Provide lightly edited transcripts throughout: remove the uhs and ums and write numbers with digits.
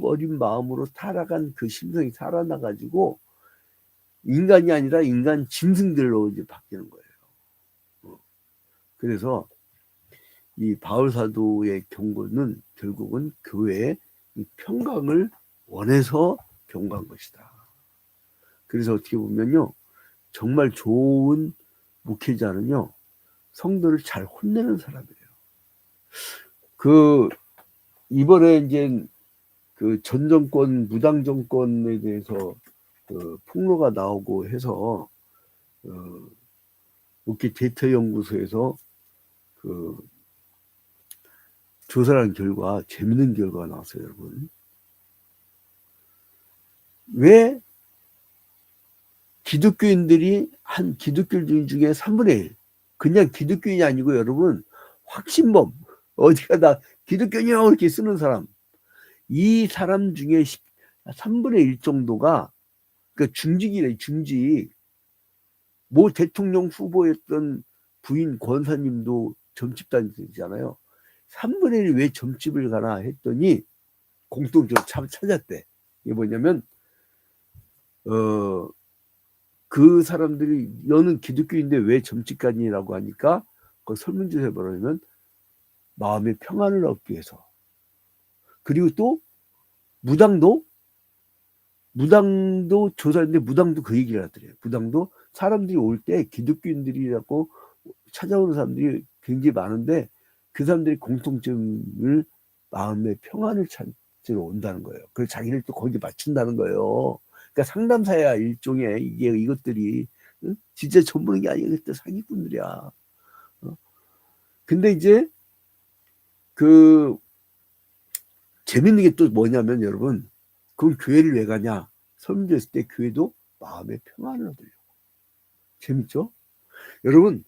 어린 마음으로 타락한 그 심성이 살아나가지고 인간이 아니라 인간 짐승들로 이제 바뀌는 거예요. 그래서 이 바울 사도의 경고는 결국은 교회의 평강을 원해서 경고한 것이다. 그래서 어떻게 보면요, 정말 좋은 목회자는요, 성도를 잘 혼내는 사람이에요. 이번에 이제 전 정권 무당 정권에 대해서 폭로가 나오고 해서 목회 데이터 연구소에서 조사한 결과 재밌는 결과가 나왔어요, 여러분. 왜 기독교인들이 한 기독교인 중에 3분의 1, 그냥 기독교인이 아니고 여러분 확신범, 어디가 나 기독교인이야 이렇게 쓰는 사람, 이 사람 중에 3분의 1 정도가 그러니까 중직이래. 중직. 모 대통령 후보였던 부인 권사님도 점집 다니잖아요. 3분의 1이 왜 점집을 가나 했더니 공통점을 찾았대. 이게 뭐냐면 그 사람들이 너는 기독교인데 왜 점집 가니라고 하니까 그 설문조사 해보려면 마음의 평안을 얻기 위해서. 그리고 또 무당도 조사했는데 무당도 그 얘기를 하더래요. 무당도 사람들이 올 때 기독교인들이라고 찾아오는 사람들이 굉장히 많은데 그 사람들이 공통점을 마음의 평안을 찾으러 온다는 거예요. 그래서 자기를 또 거기 맞춘다는 거예요. 그러니까 상담사야 일종의 이것들이 진짜 전부는 게 아니야. 그때 사기꾼들이야. 근데 이제 재밌는 게 또 뭐냐면 여러분, 그럼 교회를 왜 가냐? 설문조사했을 때 교회도 마음의 평안을 얻으려고. 재밌죠? 여러분,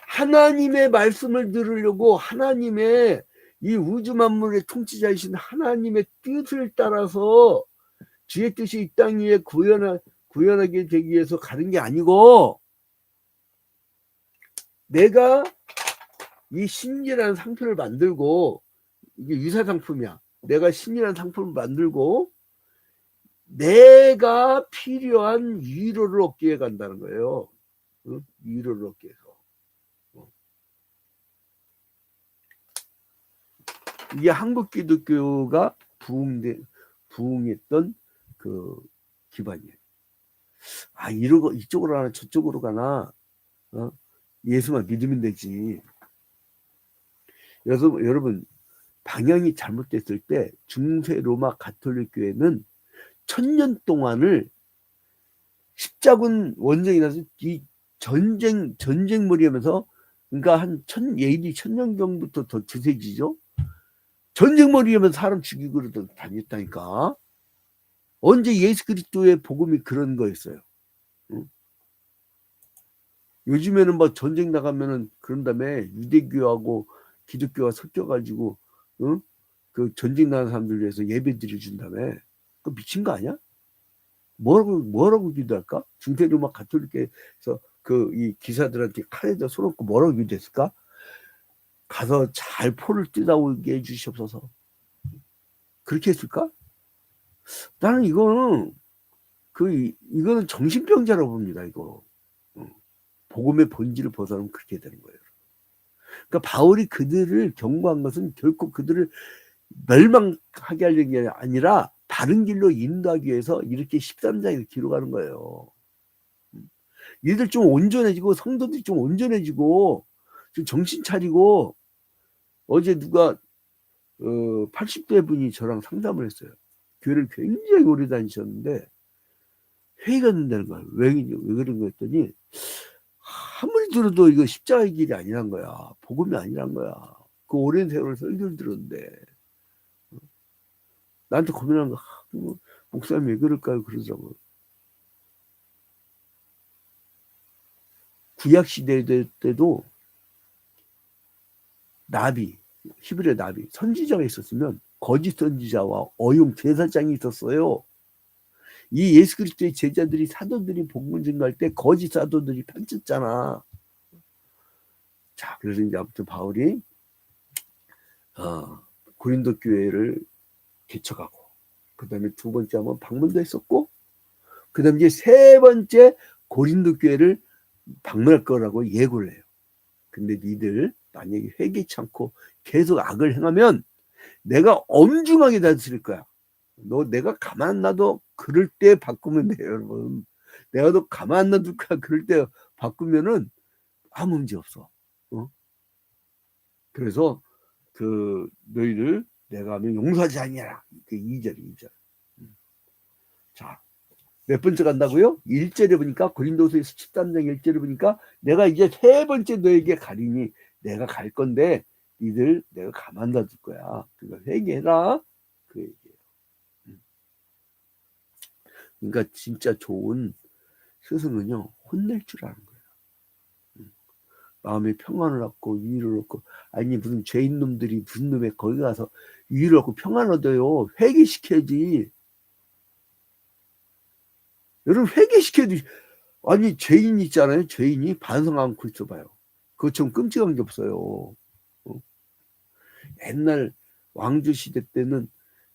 하나님의 말씀을 들으려고 하나님의 이 우주 만물의 통치자이신 하나님의 뜻을 따라서 주의 뜻이 이 땅 위에 구현하게 되기 위해서 가는 게 아니고 내가 이 신이라는 상품을 만들고, 이게 유사상품이야. 내가 신이라는 상품을 만들고 내가 필요한 위로를 얻기 위해 간다는 거예요. 위로를 얻기 위해서. 이게 한국 기독교가 부흥했던 기반이에요. 이러고 이쪽으로 가나 저쪽으로 가나 예수만 믿으면 되지. 여러분 방향이 잘못됐을 때 중세 로마 가톨릭 교회는 1000년 동안을 십자군 원정이 나서 이 전쟁머리 하면서, 그러니까 한 AD 1000년경부터 더 주세지죠. 전쟁머리 하면서 사람 죽이고 다녔다니까. 언제 예수 그리스도의 복음이 그런 거였어요. 요즘에는 뭐 전쟁 나가면은 그런 다음에 유대교하고 기독교가 섞여가지고 그 전쟁 나간 사람들 위해서 예배 드려준다며. 그 미친 거 아니야? 뭐라고 기도할까? 중세 로마 가톨릭에서 이 기사들한테 칼에다 손없고 뭐라고 기도했을까? 가서 잘 포를 뜯어오게 해주시옵소서. 그렇게 했을까? 나는 이거는 정신병자라고 봅니다. 이거 복음의 본질을 벗어나면 그렇게 되는 거예요. 그러니까 바울이 그들을 경고한 것은 결코 그들을 멸망하게 하려는 게 아니라 바른 길로 인도하기 위해서 이렇게 13장에 기록하는 거예요. 얘들 좀 온전해지고, 성도들이 좀 온전해지고, 좀 정신 차리고. 어제 누가 80대 분이 저랑 상담을 했어요. 교회를 굉장히 오래 다니셨는데 회의가 된다는 거야. 왜 그런 거 했더니 아무리 들어도 이거 십자가의 길이 아니란 거야. 복음이 아니란 거야. 그 오랜 세월을 설교를 들었는데 나한테 고민하는 거, 목사님 왜 그럴까요? 그러더라고요. 구약시대 때도 나비, 히브리 나비, 선지자가 있었으면 거짓 선지자와 어용 제사장이 있었어요. 이 예수 그리스도의 제자들이, 사도들이 복음 전가할 때 거짓 사도들이 판쳤잖아. 자, 그래서 이제 아무튼 바울이 고린도 교회를 개척하고 그 다음에 두 번째 하면 방문도 했었고, 그 다음에 이제 세 번째 고린도 교회를 방문할 거라고 예고를 해요. 근데 니들 만약에 회개치 않고 계속 악을 행하면 내가 엄중하게 다스릴 거야. 너 내가 가만 안 놔도 그럴 때 바꾸면 돼요, 여러분. 내가 너 가만 안 놔둘 거야. 그럴 때 바꾸면은 아무 문제 없어. 그래서 그 너희를 내가 하면 용서하지 아니하라. 그 2절. 자, 몇 번째 간다고요? 1절에 보니까 고린도서에서 13장 1절에 보니까 내가 이제 세 번째 너에게 가리니 내가 갈 건데 니들 내가 가만 놔둘 거야. 그러니까 회개해라. 그 얘기예요. 그러니까 진짜 좋은 스승은요, 혼낼 줄 아는 거예요. 마음에 평안을 얻고 위를 얻고, 아니 무슨 죄인 놈들이 무슨 놈에 거기 가서 위를 얻고 평안을 얻어요. 회개시켜야지. 여러분 회개시켜야지. 아니 죄인 있잖아요. 죄인이 반성 않고 있어봐요. 그것처럼 끔찍한 게 없어요. 옛날 왕조 시대 때는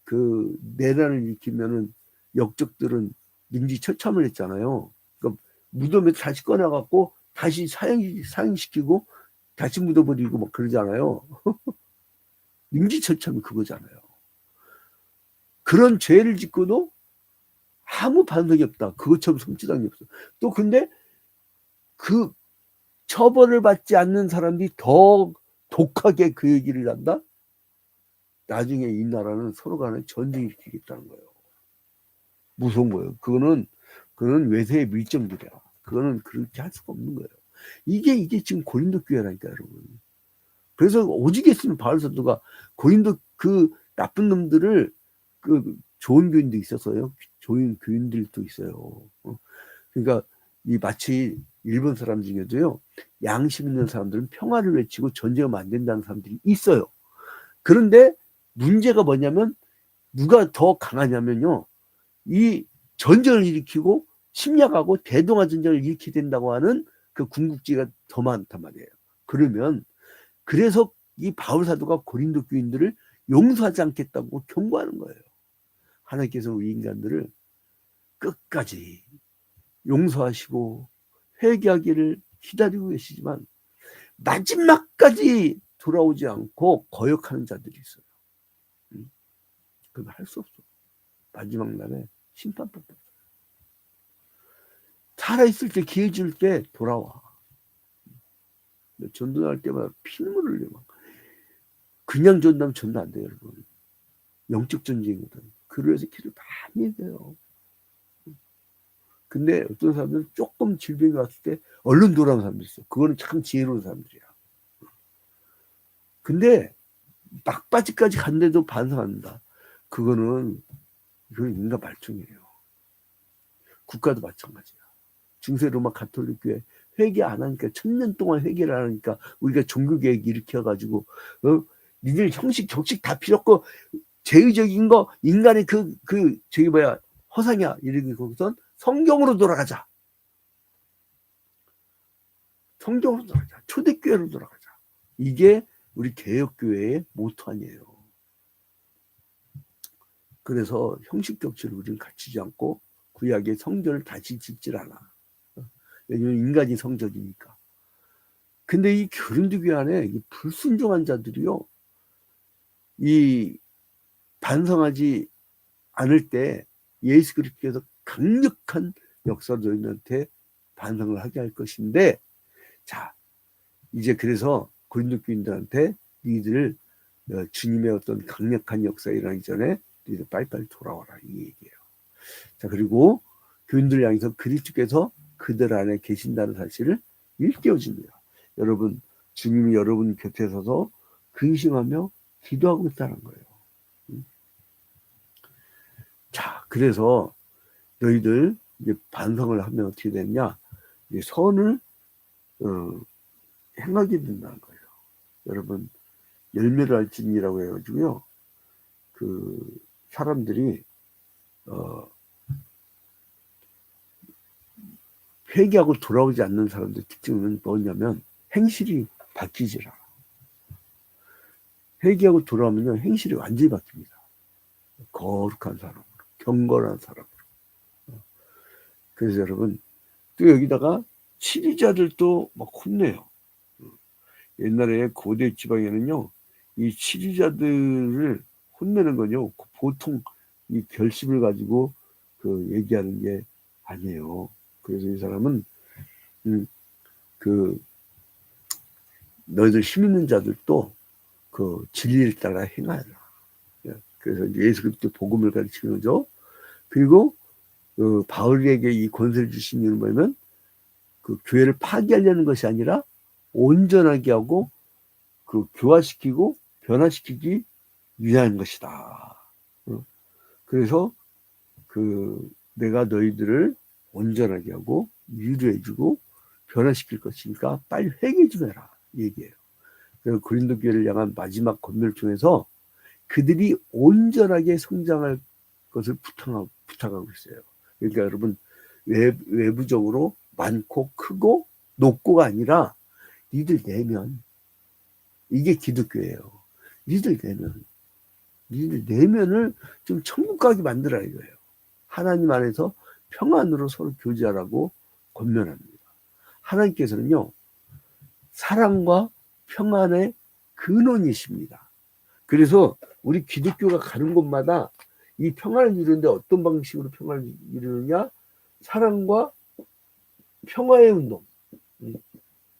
그 내란을 일으키면은 역적들은 민지처참을 했잖아요. 그러니까 무덤에 다시 꺼내갖고 다시 사형시키고 다시 묻어버리고 막 그러잖아요. 민지처참이 그거잖아요. 그런 죄를 짓고도 아무 반성이 없다. 그것처럼 섬찟한 게 없어. 또 근데 그 처벌을 받지 않는 사람들이 더 독하게 그 얘기를 한다? 나중에 이 나라는 서로 간에 전쟁을 일으키겠다는 거예요. 무서운 거예요. 그거는 외세의 밀정들이야. 그거는 그렇게 할 수가 없는 거예요. 이게 지금 고린도 교회라니까, 여러분. 그래서 오직 했으면 바울 사도가 고린도 그 나쁜 놈들을 그 좋은 교인도 있었어요. 좋은 교인들도 있어요. 그러니까 이 마치 일본 사람 중에도요, 양심 있는 사람들은 평화를 외치고 전쟁하면 안 된다는 사람들이 있어요. 그런데 문제가 뭐냐면 누가 더 강하냐면요, 이 전쟁을 일으키고 침략하고 대동아 전쟁을 일으키게 된다고 하는 그 군국지가 더 많단 말이에요. 그러면 그래서 이 바울 사도가 고린도 교인들을 용서하지 않겠다고 경고하는 거예요. 하나님께서 우리 인간들을 끝까지 용서하시고 회개하기를 기다리고 계시지만 마지막까지 돌아오지 않고 거역하는 자들이 있어요. 그건 할 수 없어. 마지막 날에 심판받다. 살아있을 때 기회 줄 때 돌아와. 전도할 때마다 피눈물을 흘려. 그냥 전도하면 전도 안 돼요, 여러분. 영적 전쟁이거든. 그래서 기도 많이 해야 돼요. 근데 어떤 사람들은 조금 질병이 왔을 때 얼른 돌아오는 사람들이 있어. 그거는 참 지혜로운 사람들이야. 근데 막바지까지 갔는데도 반성한다. 그건 인간 발전이에요. 국가도 마찬가지야. 중세 로마 가톨릭 교회 회개 안 하니까 1000년 동안 회개를 안 하니까 우리가 종교개혁 일으켜가지고 니들 형식 격식 다 필요 없고 제의적인 거 인간의 저기 뭐야 허상이야 이러기 거기선 성경으로 돌아가자. 성경으로 돌아가자. 초대교회로 돌아가자. 이게 우리 개혁교회의 모토 아니에요. 그래서 형식 격식을 우리는 갖추지 않고 구약의 성전을 다시 짓질 않아. 왜냐면 인간이 성전이니까. 근데 이 고린도 교회 안에 이 불순종한 자들이요, 이 반성하지 않을 때 예수 그리스도께서 강력한 역사로 너희한테 반성을 하게 할 것인데, 자 이제 그래서 고린도 교인들한테 니들 주님의 어떤 강력한 역사 일어나기 전에 니들 빨리빨리 돌아와라 이 얘기예요. 자 그리고 교인들 향해서 그리스도께서 그들 안에 계신다는 사실을 일깨워줍니다. 여러분 주님이 여러분 곁에 서서 근심하며 기도하고 있다는 거예요. 자 그래서 너희들 이제 반성을 하면 어떻게 되냐, 이제 선을 행하게 된다는 거예요. 여러분 열매를 알지니라고 해가지고요, 그 사람들이 회개하고 돌아오지 않는 사람들 특징은 뭐냐면 행실이 바뀌질 않아. 회개하고 돌아오면 행실이 완전히 바뀝니다. 거룩한 사람으로. 경건한 사람으로. 그래서 여러분, 또 여기다가 치리자들도 막 혼내요. 옛날에 고대 지방에는요, 이 치리자들을 혼내는 건요, 보통 이 결심을 가지고 그 얘기하는 게 아니에요. 그래서 이 사람은 그 너희들 힘 있는 자들도 그 진리를 따라 행하라. 그래서 예수 그리스도 복음을 가르치는 거죠. 그리고 그 바울에게 이 권세를 주신 이유는 뭐냐면 그 교회를 파괴하려는 것이 아니라 온전하게 하고 그 교화시키고 변화시키기 위한 것이다. 그래서 그 내가 너희들을 온전하게 하고 위로해주고 변화시킬 것이니까 빨리 회개 좀 해라 얘기해요. 그래서 고린도 교회를 향한 마지막 권면을 통해서 그들이 온전하게 성장할 것을 부탁하고 있어요. 그러니까 여러분 외부적으로 많고 크고 높고가 아니라 니들 내면, 이게 기독교예요. 니들 내면을 좀 천국 가게 만들어라 이거예요. 하나님 안에서 평안으로 서로 교제하라고 권면합니다. 하나님께서는요, 사랑과 평안의 근원이십니다. 그래서 우리 기독교가 가는 곳마다 이 평안을 이루는데 어떤 방식으로 평안을 이루느냐? 사랑과 평화의 운동.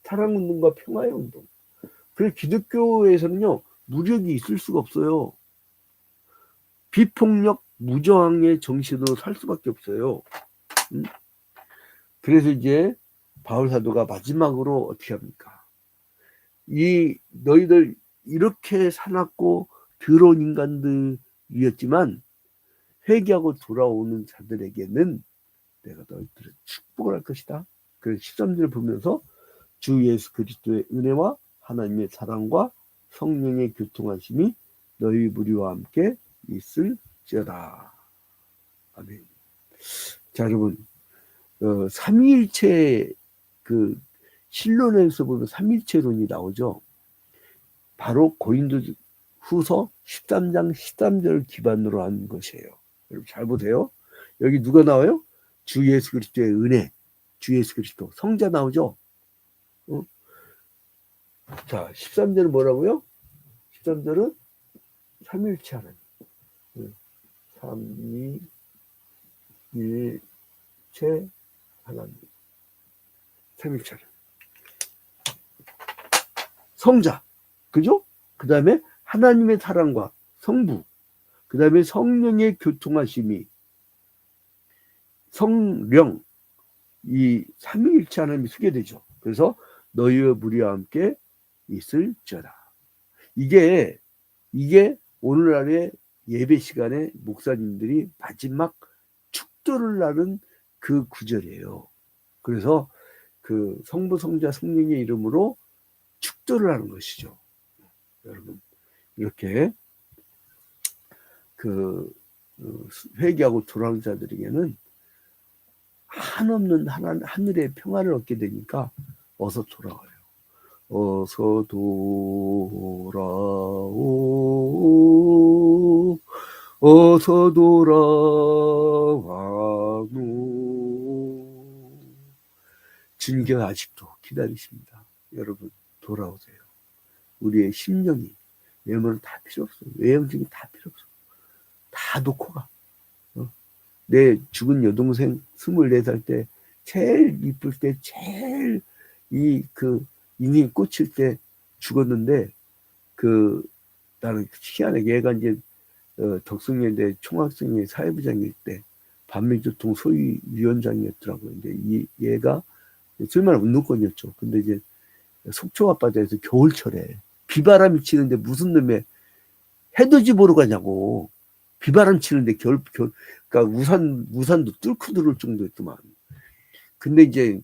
사랑 운동과 평화의 운동. 그래서 기독교에서는요, 무력이 있을 수가 없어요. 비폭력, 무저항의 정신으로 살 수밖에 없어요. 그래서 이제 바울 사도가 마지막으로 어떻게 합니까? 이 너희들 이렇게 사납고 더러운 인간들이었지만 회개하고 돌아오는 자들에게는 내가 너희들을 축복을 할 것이다. 그래서 13절을 보면서 주 예수 그리스도의 은혜와 하나님의 사랑과 성령의 교통하심이 너희 무리와 함께 있을지어다. 아멘. 자, 여러분, 삼위일체 그 신론에서 보면 삼위일체론이 나오죠. 바로 고린도 후서 13장 13절을 기반으로 한 것이에요. 여러분 잘 보세요. 여기 누가 나와요? 주 예수 그리스도의 은혜, 주 예수 그리스도 성자 나오죠. 자, 13절은 뭐라고요? 13절은 삼위일체 하나님. 삼위일체 하나님. 삼위일체 하나님. 성자. 그죠? 그 다음에 하나님의 사랑과 성부. 그 다음에 성령의 교통하심이 성령. 이 삼위일체 하나님이 소개되죠. 그래서 너희의 무리와 함께 있을지어다. 이게 오늘날의 예배 시간에 목사님들이 마지막 축도를 나는 그 구절이에요. 그래서 그 성부, 성자, 성령의 이름으로 축도를 하는 것이죠. 여러분, 이렇게 그 회개하고 돌아온 자들에게는 한없는 하늘의 평안을 얻게 되니까 어서 돌아와요. 어서 돌아오, 어서 돌아와노. 주님께서 아직도 기다리십니다. 여러분 돌아오세요. 우리의 심령이 외모는 다 필요 없어요. 외형적인 다 필요 없어요. 다 놓고 가. 내 죽은 여동생 24살 때 제일 이쁠 때 제일 인생이 꽂힐 때 죽었는데 나는 희한하게 얘가 이제 덕성여대 총학생회 사회부장일 때 반민교통 소위위원장이었더라고요. 근데 얘가 정말 운동권이었죠. 근데 이제 속초 앞바다에서 겨울철에 비바람이 치는데 무슨 놈의 해돋이 보러 가냐고. 비바람 치는데 그러니까 우산도 뚫고 들어올 정도였더만. 근데 이제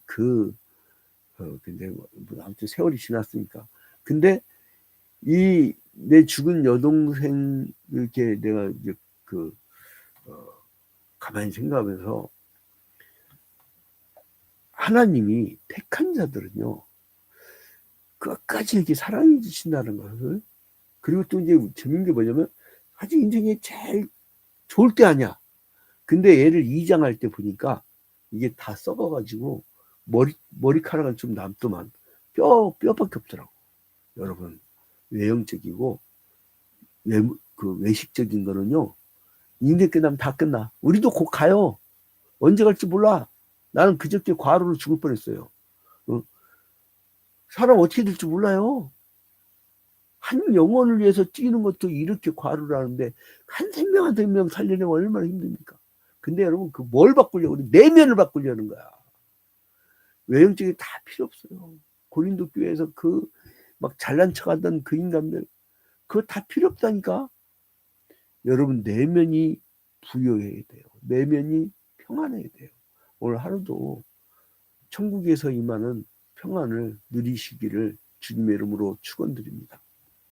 근데 아무튼 세월이 지났으니까. 근데 내 죽은 여동생 이렇게 내가 이제 가만히 생각하면서 하나님이 택한 자들은요 끝까지 이렇게 사랑해 주신다는 것을. 그리고 또 이제 재밌는 게 뭐냐면 아직 인생에 제일 좋을 때 아니야. 근데 얘를 이장할 때 보니까 이게 다 썩어가지고 머리카락은 좀 남더만 뼈밖에 없더라고. 여러분, 외형적이고 외식적인 거는요, 인생 끝나면 다 끝나. 우리도 곧 가요. 언제 갈지 몰라. 나는 그저께 과로로 죽을 뻔했어요. 사람 어떻게 될지 몰라요. 한 영혼을 위해서 뛰는 것도 이렇게 과로를 하는데 한 생명 한 생명 살리려면 얼마나 힘듭니까? 근데 여러분, 그 뭘 바꾸려고 그래? 내면을 바꾸려는 거야. 외형적이 다 필요 없어요. 고린도 교회에서 막 잘난 척하던 그 인간들, 그거 다 필요 없다니까. 여러분, 내면이 부여해야 돼요. 내면이 평안해야 돼요. 오늘 하루도 천국에서 임하는 평안을 누리시기를 주님의 이름으로 축원드립니다.